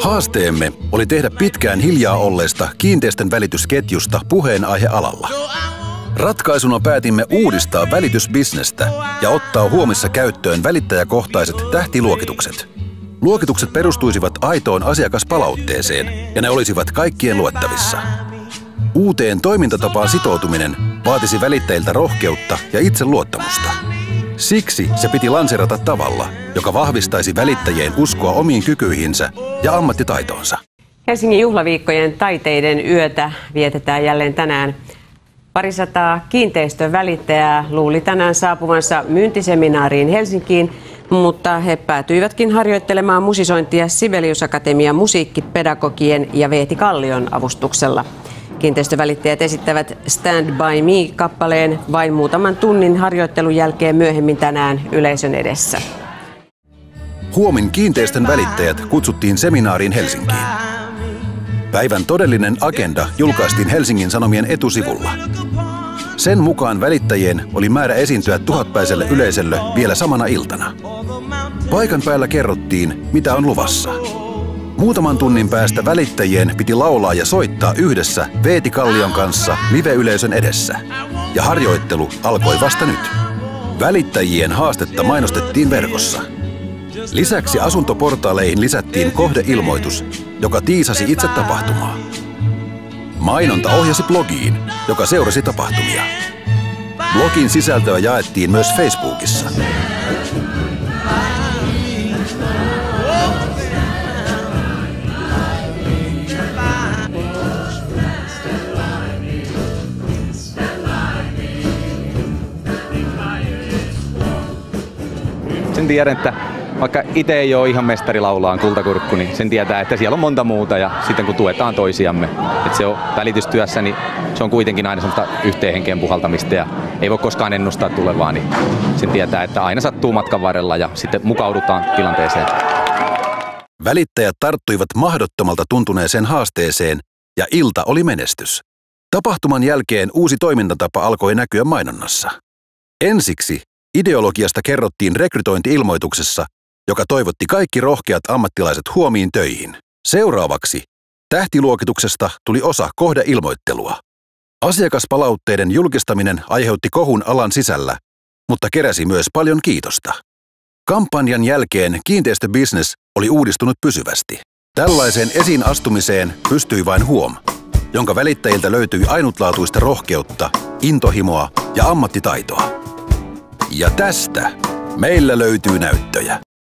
Haasteemme oli tehdä pitkään hiljaa olleesta kiinteistön välitysketjusta puheenaihealalla. Ratkaisuna päätimme uudistaa välitysbisnestä ja ottaa huomissa käyttöön välittäjäkohtaiset tähtiluokitukset. Luokitukset perustuisivat aitoon asiakaspalautteeseen ja ne olisivat kaikkien luettavissa. Uuteen toimintatapaan sitoutuminen vaatisi välittäjiltä rohkeutta ja itseluottamusta. Siksi se piti lanseerata tavalla, joka vahvistaisi välittäjien uskoa omiin kykyihinsä ja ammattitaitoonsa. Helsingin juhlaviikkojen taiteiden yötä vietetään jälleen tänään. Parisataa kiinteistövälittäjää luuli tänään saapuvansa myyntiseminaariin Helsinkiin, mutta he päätyivätkin harjoittelemaan musisointia Sibelius Akatemian musiikkipedagogien ja Veeti Kallion avustuksella. Kiinteistövälittäjät esittävät Stand By Me-kappaleen vain muutaman tunnin harjoittelun jälkeen myöhemmin tänään yleisön edessä. Huomin kiinteistön välittäjät kutsuttiin seminaariin Helsinkiin. Päivän todellinen agenda julkaistiin Helsingin Sanomien etusivulla. Sen mukaan välittäjien oli määrä esiintyä 1000-päiselle yleisölle vielä samana iltana. Paikan päällä kerrottiin, mitä on luvassa. Muutaman tunnin päästä välittäjien piti laulaa ja soittaa yhdessä Veeti Kallion kanssa live-yleisön edessä. Ja harjoittelu alkoi vasta nyt. Välittäjien haastetta mainostettiin verkossa. Lisäksi asuntoportaaleihin lisättiin kohdeilmoitus, joka tiisasi itse tapahtumaa. Mainonta ohjasi blogiin, joka seurasi tapahtumia. Blogin sisältöä jaettiin myös Facebookissa. Sen tiedän, että vaikka itse ei ole ihan mestari laulaan kultakurkku, niin sen tietää, että siellä on monta muuta ja sitten kun tuetaan toisiamme. Että se on välitystyössä, niin se on kuitenkin aina semmoista yhteen henkeen puhaltamista ja ei voi koskaan ennustaa tulevaa, niin sen tietää, että aina sattuu matkan varrella ja sitten mukaudutaan tilanteeseen. Välittäjät tarttuivat mahdottomalta tuntuneeseen haasteeseen ja ilta oli menestys. Tapahtuman jälkeen uusi toimintatapa alkoi näkyä mainonnassa. Ensiksi ideologiasta kerrottiin rekrytointi-ilmoituksessa, joka toivotti kaikki rohkeat ammattilaiset huomiin töihin. Seuraavaksi tähtiluokituksesta tuli osa kohdeilmoittelua. Asiakaspalautteiden julkistaminen aiheutti kohun alan sisällä, mutta keräsi myös paljon kiitosta. Kampanjan jälkeen kiinteistöbisnes oli uudistunut pysyvästi. Tällaiseen esiin astumiseen pystyi vain Huom, jonka välittäjiltä löytyi ainutlaatuista rohkeutta, intohimoa ja ammattitaitoa. Ja tästä meillä löytyy näyttöjä.